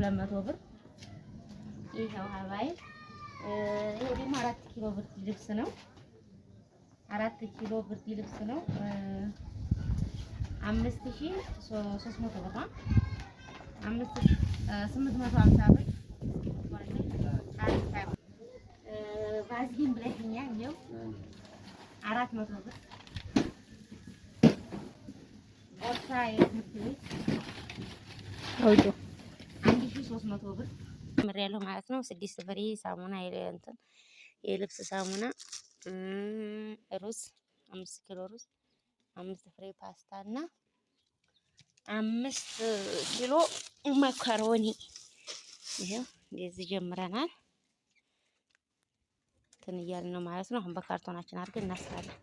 200 ብር። ይሄው ሀባይ ይሄ ደግሞ 4 ኪሎ ብርድ ልብስ ነው። 4 ኪሎ ብርድ ልብስ ነው 5300 ብር ነው። 850 ብር ባዝሊን ብለሽኛል። ይኸው 400 ብር ቦርሳ የትምህርት ቤት 1300 ብር ምር ያለው ማለት ነው። 6 ፍሬ ሳሙና እንትን የልብስ ሳሙና፣ ሩዝ 5 ኪሎ ሩዝ፣ 5 ፍሬ ፓስታ እና 5 ኪሎ ማካሮኒ። ይሄው እንደዚህ ጀምረናል እንትን እያልን ነው ማለት ነው። አሁን በካርቶናችን አድርገን እናስራለን።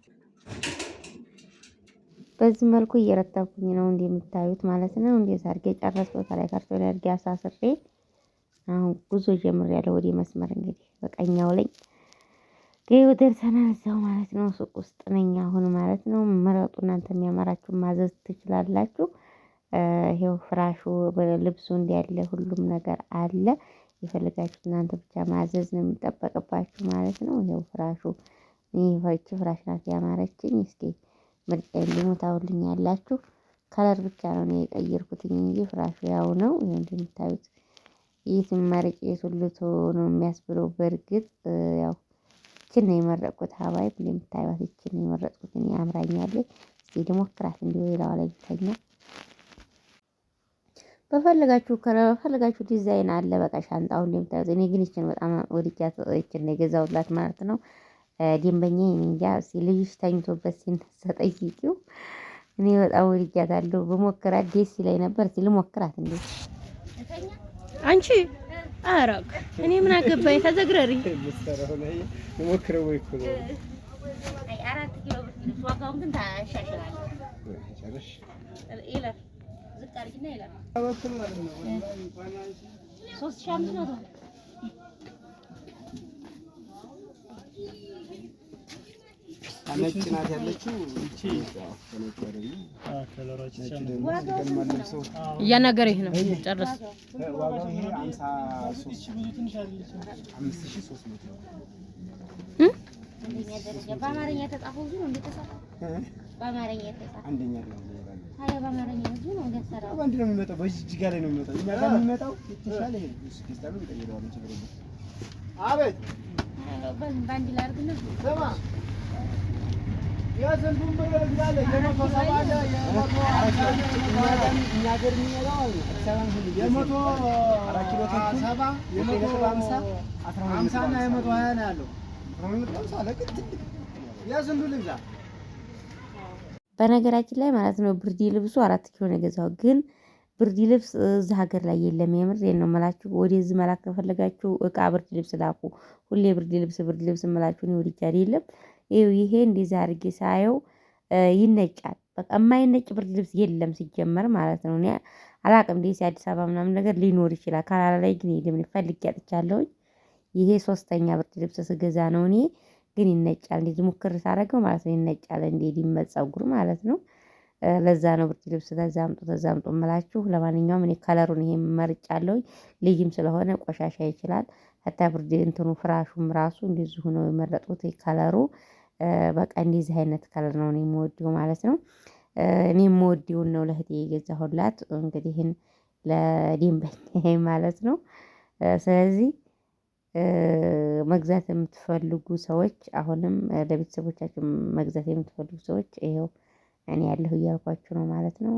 በዚህ መልኩ እየረተብኩኝ ነው እንደምታዩት ማለት ነው። እንዴት አድርጌ ጨረስኩት። ታዲያ ካርቶን አድርጌ አሳስሬ አሁን ጉዞ ጀምሬያለሁ ወደ መስመር። እንግዲህ በቀኛው ላይ ገይው ደርሰናል እዛው ማለት ነው። ሱቅ ውስጥ ነኝ አሁን ማለት ነው። ምረጡ እናንተ የሚያማራችሁ ማዘዝ ትችላላችሁ። ይሄው ፍራሹ ልብሱ እንዲያለ ሁሉም ነገር አለ። የፈለጋችሁ እናንተ ብቻ ማዘዝ ነው የሚጠበቅባችሁ ማለት ነው። ይሄው ፍራሹ ይሄ ፍራሽ ናት ያማረችኝ። እስኪ ምርጫ እንዲሁ ታውልኝ ያላችሁ ከለር ብቻ ነው የቀየርኩት እንጂ ፍራሹ ያው ነው። ይሄ እንደምታዩት የትም መርጬ የቱልቶ ነው የሚያስብለው። በእርግጥ ያው እችን ነው የመረጥኩት። ሀባይ እንደምታዩት እችን ነው የመረጥኩት። እኔ አምራኛለች። እስኪ ልሞክራት እንዲሁ ሌላው ላይ ብተኛ በፈለጋችሁ ከለር በፈለጋችሁ ዲዛይን አለ። በቃ ሻንጣው እንደምታዩት እኔ ግን እችን በጣም ወድጃት እችን ነው የገዛሁላት ማለት ነው። ደንበኛዬ እንጃ ልጅሽ ተኝቶበት ሲነሳ ጠይቂው። እኔ በጣም ወድጃታለሁ። በሞክራት ደስ ይለኝ ነበር። እስኪ ልሞክራት እንዴ አንቺ አራቅ እኔ ምን አገባኝ? ተዘግረሪ ሞክረው ወይ እኮ አይ 4 ኪሎ ብር ዋጋውን ግን ታሻሽላለህ። ጨርሽ ይላል ዝቅ አድርጊና ይላል አበክም ማለት ነው። 3500 ነጭ ናት ያለችው እቺ እያናገረኝ ነው። ጨርስ ዋጋው ይሄ 53,300 አንደኛ ደረጃ በአማርኛ ተጻፈው ግን እንዴት ተጻፈው? በአማርኛ ተጻፈው አንደኛ ደረጃ አይ በአማርኛ ነው ነው ገሰራው አንድ ነው የሚመጣው። በዚህ ጋር ላይ ነው የሚመጣው። እኛ ጋር የሚመጣው የተሻለ ይሄ ስፔሻሉ ይቀይረዋል። ችግር የለም። አቤት ባንዲ ላርግና ሰማ ያዘንዱም ብር ይላል የመቶ ሰባ የመቶ እኛ ሀገር የሚመጣው የመቶ 4 ኪሎ ሰባ የመቶ 50 እና የመቶ 20 ነው ያለው። በነገራችን ላይ ማለት ነው ብርድ ልብሱ 4 ኪሎ ነው የገዛው። ግን ብርድ ልብስ እዛ ሀገር ላይ የለም። የምሬን ነው የምላችሁ። ወደዚህ መላክ ከፈለጋችሁ እቃ ብርድ ልብስ ላኩ። ሁሌ ብርድ ልብስ የምላችሁ ነው ወዲህ አይደለም። ይሄ እንደዛ አድርጌ ሳየው ይነጫል። በቃ የማይነጭ ብርድ ልብስ የለም ሲጀመር ማለት ነው። እኔ አላቅም ደስ አዲስ አበባ ምናምን ነገር ሊኖር ይችላል። ካላላ ላይ ግን የለም። ፈልጌ አጥቻለሁኝ። ይሄ 3ኛ ብርድ ልብስ ስገዛ ነው። እኔ ግን ይነጫል። እንደዚህ ሙክር ሳደርገው ማለት ነው ይነጫል። እንደ ዲመት ፀጉር ማለት ነው። ለዛ ነው ብርድ ልብስ ተዛምጡ እምላችሁ። ለማንኛውም እኔ ከለሩን ይሄ መርጫለሁኝ። ልጅም ስለሆነ ቆሻሻ ይችላል። ሀታ ብርድ እንትኑ ፍራሹም ራሱ እንደዚሁ ነው የመረጡት ከለሩ። በቃ እንደዚህ አይነት ከለር ነው እኔ የምወደው ማለት ነው። እኔ የምወደውን ነው ለእህቴ የገዛሁላት። እንግዲህ ይሄን ለደንበኛዬ ማለት ነው። ስለዚህ መግዛት የምትፈልጉ ሰዎች አሁንም ለቤተሰቦቻችሁ መግዛት የምትፈልጉ ሰዎች ይሄው እኔ ያለሁ እያልኳችሁ ነው ማለት ነው።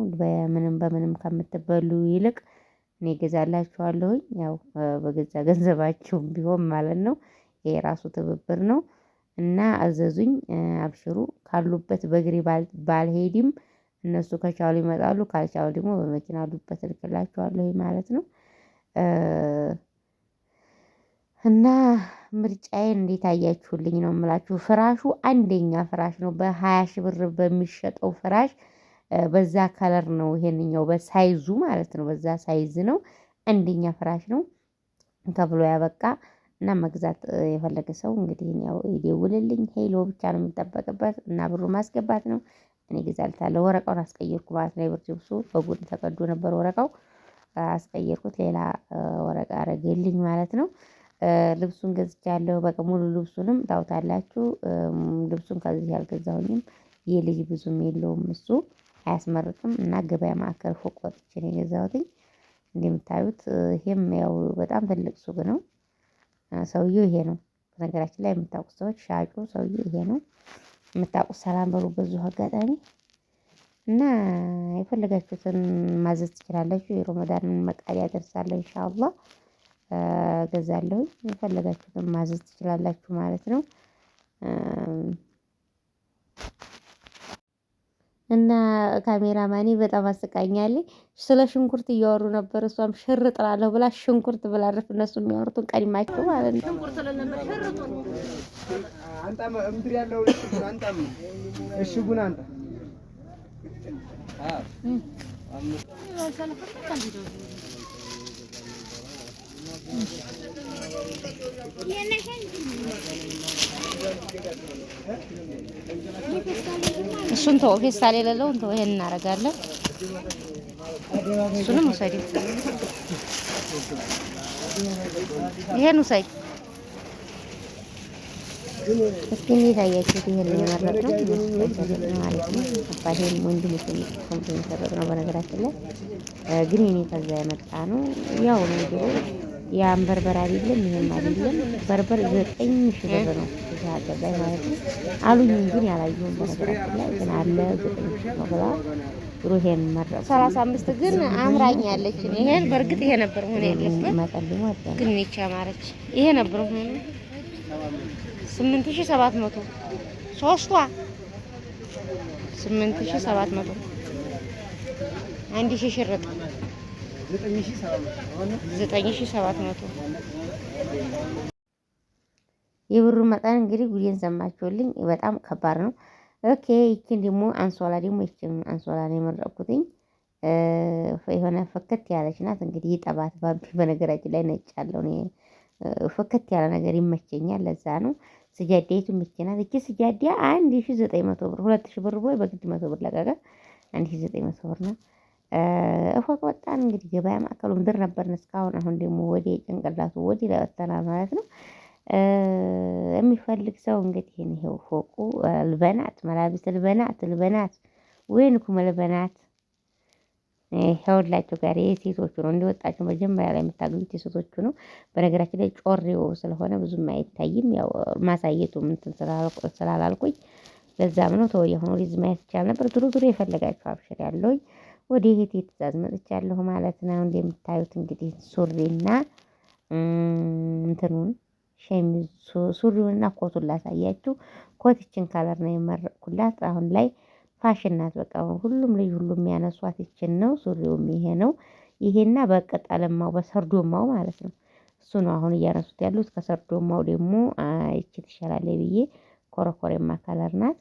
በምንም ከምትበሉ ይልቅ እኔ እገዛላችኋለሁኝ። ያው በገዛ ገንዘባችሁም ቢሆን ማለት ነው። ይሄ ራሱ ትብብር ነው እና አዘዙኝ፣ አብሽሩ። ካሉበት በእግሬ ባልሄድም እነሱ ከቻሉ ይመጣሉ፣ ካልቻሉ ደግሞ በመኪና አሉበት እልክላችኋለሁኝ ማለት ነው። እና ምርጫዬን እንዴት አያችሁልኝ ነው የምላችሁ። ፍራሹ አንደኛ ፍራሽ ነው። በ20 ሺህ ብር በሚሸጠው ፍራሽ በዛ ከለር ነው ይሄንኛው በሳይዙ ማለት ነው። በዛ ሳይዝ ነው አንደኛ ፍራሽ ነው ተብሎ ያበቃ። እና መግዛት የፈለገ ሰው እንግዲህ ያው ይደውልልኝ። ሄሎ ብቻ ነው የሚጠበቅበት እና ብሩ ማስገባት ነው። እኔ እገዛልታለሁ። ወረቃውን አስቀየርኩ ማለት ነው። የብርድ ልብሱ በጎን ተቀዶ ነበር ወረቃው። አስቀየርኩት። ሌላ ወረቃ አረገልኝ ማለት ነው። ልብሱን ገዝቻለሁ። በቃ ሙሉ ልብሱንም ታውታላችሁ። ልብሱን ከዚህ ያልገዛሁኝም የልጅ ብዙም የለውም እሱ አያስመርጥም እና ገበያ ማዕከል ፎቅ ወጥቼ ነው የገዛሁትኝ። እንደምታዩት ይሄም ያው በጣም ትልቅ ሱቅ ነው። ሰውየው ይሄ ነው። በነገራችን ላይ የምታውቁት ሰዎች ሻጩ ሰውየው ይሄ ነው። የምታውቁት ሰላም በሉ በዚሁ አጋጣሚ እና የፈለጋችሁትን ማዘዝ ትችላላችሁ። የረመዳንን መቃሪያ ደርሳለሁ ኢንሻአላህ ገዛለሁ። የፈለጋችሁትን ማዘዝ ትችላላችሁ ማለት ነው። እና ካሜራማኔ በጣም አስቃኛለች። ስለ ሽንኩርት እያወሩ ነበር። እሷም ሽር ጥላለሁ ብላ ሽንኩርት ብላ አረፍ እነሱ የሚያወሩትን ቀድማቸው ማለት ነው። ሽንኩርት ለነበር ሽርጡ አንተ ምድር ያለው አንተም እሽጉን አንተ እሱን ተው ፌስታል የሌለውን ተው። ይሄን እናደርጋለን። እሱንም ውሰድ። ይሄን ውሰድ። እስኪ እንዴት አያችሁት? ይሄን የመረጥነው ማለት ነው። አባቴን ወንድሞቼ የሚሰሩት ነው። በነገራችን ላይ ግን የኔ ከዛ የመጣ ነው። ያው ነው ድሮ ያን በርበር አይደለም ይሄም አይደለም። በርበር 9000 ብር ነው እዚህ ሀገር ላይ ማለት ነው አሉኝ። ግን ያላየሁም በነገራችን ላይ ግን አለ 9000 ነው ብላ ድሮ ይሄን መረጥኩ። 35 ግን አምራኛለች። ይሄን በርግጥ ይሄ ነበር ሆነ ያለበት መጠልኝ ወጣ ግን ነች አማረች። ይሄ ነበር ሆነ 8700 ሶስቷ 8700 1000 ሽርጥ 9700 የብሩ መጠን እንግዲህ ጉዴን ሰማችሁልኝ። በጣም ከባድ ነው። ኦኬ ይቺን ደግሞ አንሶላ ደግሞ ይቺን አንሶላ ነው የመረጥኩትኝ። የሆነ ፈከት ያለች ናት። እንግዲህ ይጠባት በነገራችን ላይ ነጭ ያለው ነው። ፈከት ያለ ነገር ይመቸኛል። ለዛ ነው ስጃዴቱ ምችናት። እቺ ስጃዴ 1900 ብር 2000 ብር ወይ በግድ 100 ብር ለቀቀ 1900 ብር ነው። እፎቅ ወጣን እንግዲህ ገበያ ማዕከሉ ምድር ነበርን እስካሁን። አሁን ደግሞ ወደ ጭንቅላቱ ወደ ላይ ወጥተናል ማለት ነው። የሚፈልግ ሰው እንግዲህ ይሄው ፎቁ ልበናት መላብስ ልበናት ወይንኩም ልበናት ይኸውላችሁ ጋር የሴቶቹ ነው። እንደወጣችሁ መጀመሪያ ላይ የምታገኙት የሴቶቹ ነው። በነገራችን ላይ ጮሬው ስለሆነ ብዙም አይታይም። ያው ማሳየቱም እንትን ስላላልኩኝ ለዛም ነው። ተወዲያ ሆኖ ሊዝ ማየት ይቻል ነበር። ዙሩ የፈለጋችሁ አብሽር ያለውኝ ወደ እህቴ ትእዛዝ መጥቻለሁ ማለት ነው። እንደምታዩት እንግዲህ ሱሪና እንትኑን ሸሚዝ ሱሪውንና ኮቱን ላሳያችሁ። ኮትችን ካለር ነው የመረጥኩላት። አሁን ላይ ፋሽን ናት። በቃ ሁሉም ልጅ ሁሉም የሚያነሷት ይችን ነው። ሱሪውም ይሄ ነው። ይሄና በቅጠልማው በሰርዶማው ማለት ነው። እሱ ነው አሁን እያነሱት ያሉት። ከሰርዶማው ደግሞ ይቺ ትሻላለች ብዬ ኮረኮሬማ ካለር ናት።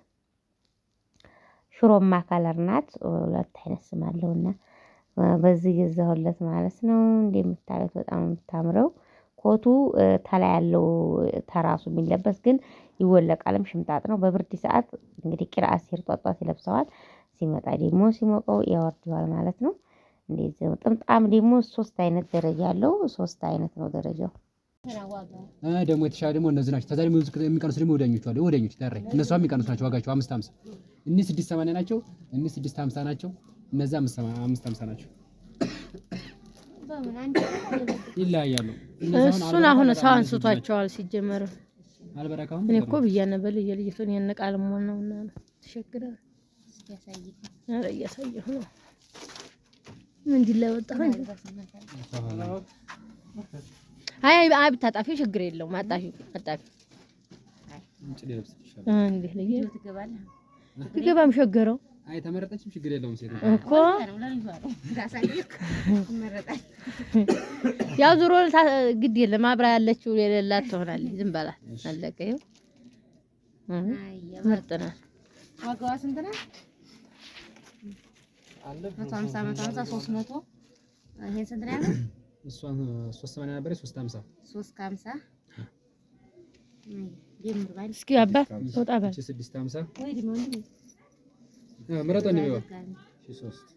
ሽሮማ ካለር ናት። ሁለት አይነት ስም አለውና በዚህ ገዛሁለት ማለት ነው። እንደምታዩት በጣም የምታምረው ኮቱ ተላይ ያለው ተራሱ የሚለበስ ግን ይወለቃልም ሽምጣጥ ነው። በብርድ ሰዓት እንግዲህ ቂራአት ሲር ጧጧት ይለብሰዋል። ሲመጣ ደግሞ ሲሞቀው ያወርደዋል ማለት ነው። እንደዚህ ነው። ጥምጣም ደግሞ 3 አይነት ደረጃ አለው። 3 አይነት ነው ደረጃው። ደግሞ የተሻለ ደግሞ እነዚህ ናቸው። ተዛሬ የሚቀንሱ ደግሞ ወዳኞቹ አሉ። ወዳኞቹ ታረይ እነሱ የሚቀንሱ ናቸው። ዋጋቸው 550 እነዚህ 680 ናቸው። እነዚህ 650 ናቸው። እነዛ 550 ናቸው። ይለያያሉ። እሱን አሁን ሰው አንስቷቸዋል ሲጀመር አልበረካም። እኔ እኮ ብያለሁ በልጅቱን ያነቃል ነውና ተሸግረው እያሳየሁ ነው። ምንድን ላይ ወጣሁ? አይ ብታጣፊው ችግር የለውም። አጣፊው እንዴ ለየ ትገባም ሸገረው። አይ ተመረጠችም ችግር የለውም። ሴት እኮ ያው ዙሮ ግድ የለም አብራ ያለችው የሌላት ትሆናለች። ዝም በላት አለቀ። ይኸው ምርጥ ናት። ዋጋዋ ስንት ነው? 150 300 ይሄን ስንት ነው ያለው? እሷን 380 ነበር 350 350 ጀምር ባል እስኪ አባ ወጣ በል 650 ወይ ደግሞ ምረጥ ነው ይኸው 3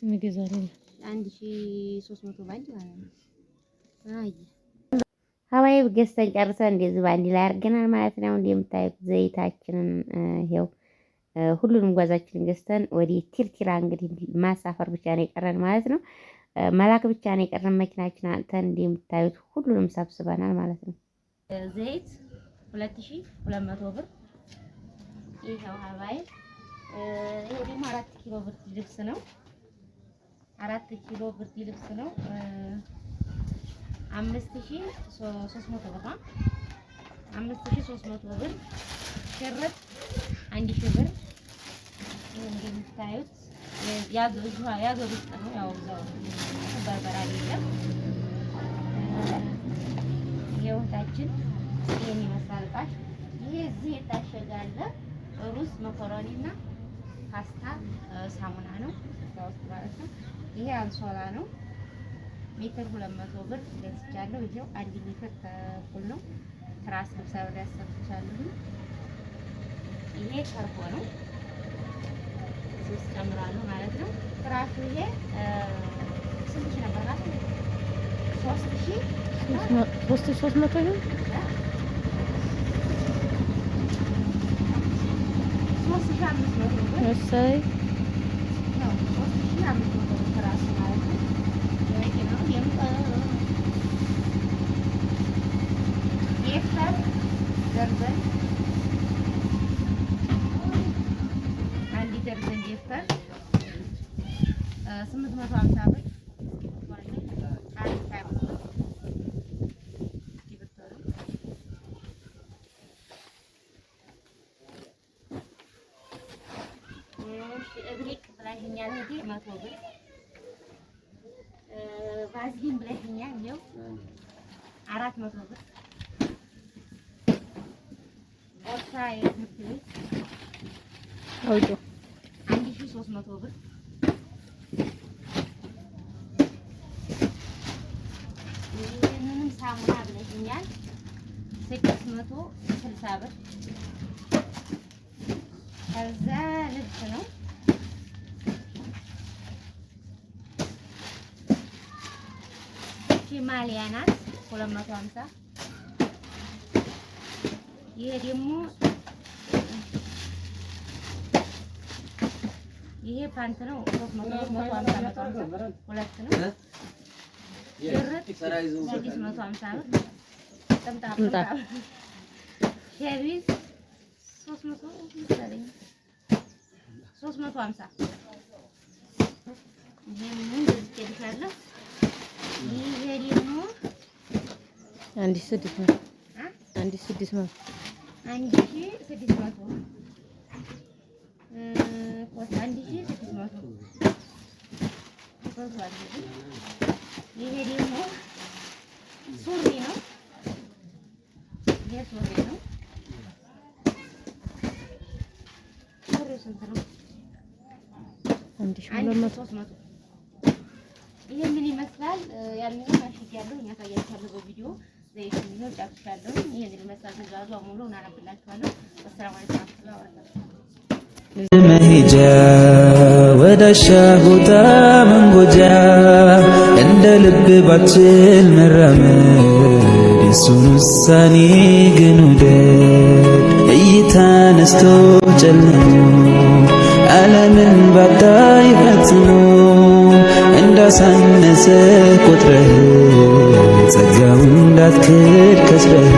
እንገዛለን 1300 ባንድ ማለት ነው። አይ ሀዋይ ገዝተን ጨርሰን እንደዚህ ባንድ ላይ አድርገናል ማለት ነው። እንደምታዩት ዘይታችንን ይሄው ሁሉንም ጓዛችንን ገዝተን ወደ ቲርቲራ እንግዲህ ማሳፈር ብቻ ነው የቀረን ማለት ነው። መላክ ብቻ ነው የቀረን። መኪናችን አንተን እንደምታዩት ሁሉንም ሰብስበናል ማለት ነው። ዘይት 2200 ብር ይሄው ሀዋይ። ይሄ ደግሞ 4 ኪሎ ብርድ ልብስ ነው። 4 ኪሎ ብርድ ልብስ ነው 5300 ብር ነው። 5300 ብር ሽርጥ 1000 ብር። እንደምታዩት ያገር ውስጥ ነው። ያው እዛው በርበራ አይደለም። የወታችን ይሄን ይመስላል እቃሽ። ይሄ እዚህ የታሸገ አለ ሩዝ፣ መኮረኒና ፓስታ ሳሙና ነው ውስጥ ማለት ነው። ይሄ አንሶላ ነው ሜትር 200 ብር ገዝቻለሁ። ይሄው 1 ሜትር ተኩል ነው። ትራስ ልብስ አብሬ ያሰብቻለሁ። ይሄ ከርቦ ነው 3 ጨምራለሁ ማለት ነው። ትራሱ ይሄ ስንት ሺህ ነበር ማለት ነው? 3300 ነው። 3500 ብር እሰይ ነው። 3500 ብር ትራሱ ማለት ነው። ይሄ ነው የፍታር ደርዘን ደርዘን ይፍታል 850 ብር እብሪቅ ብላሽኛል። እህቴ 100 ብር ቫዝሊን ብላሽኛል። ይኸው 400 ብር ቦርሳ የትምህርት ቤት አውጆ 1300 ብር። ይሄንንም ሳሙና ብለሽኛል 660 ብር። ከዛ ልብስ ነው ሂማሊያ ናት 250። ይሄ ደግሞ ይሄ ፓንት ነው 350 ሁለት ነው። ሽርጥ 650 ብር። ጥምጣም ሸሚዝ 350 ይሄንን እንደዚህ ይልሻለሁ። ይሄ ደግሞ 1600 1600 ይሄ ደግሞ ሱሪ ነው። ይሄ ሱሪ ነው። ሱሪው ስንት ነው? 1300 ይሄ ምን ይመስላል? ያንን አሽጊያለሁ ያሳያችኋለሁ በቪዲዮ ዘይት ነው ጫፍሻለሁ። ይሄ ምን ይመስላል? ትእዛዙ ሙሉ እናነብላችኋለሁ። ወሰላሙ አለይኩም ወራህመቱላሂ መሄጃ ወዳሻ ቦታ መንጎጃ እንደ ልብ ባችል መራመድ የሱን ውሳኔ ግን ውደድ። እይታ ነስቶ ጨልሞ ዓለምን ባታይ ፈጽሞ እንዳሳነሰ ቆጥረህ ጸጋውን እንዳትክድ ከስረህ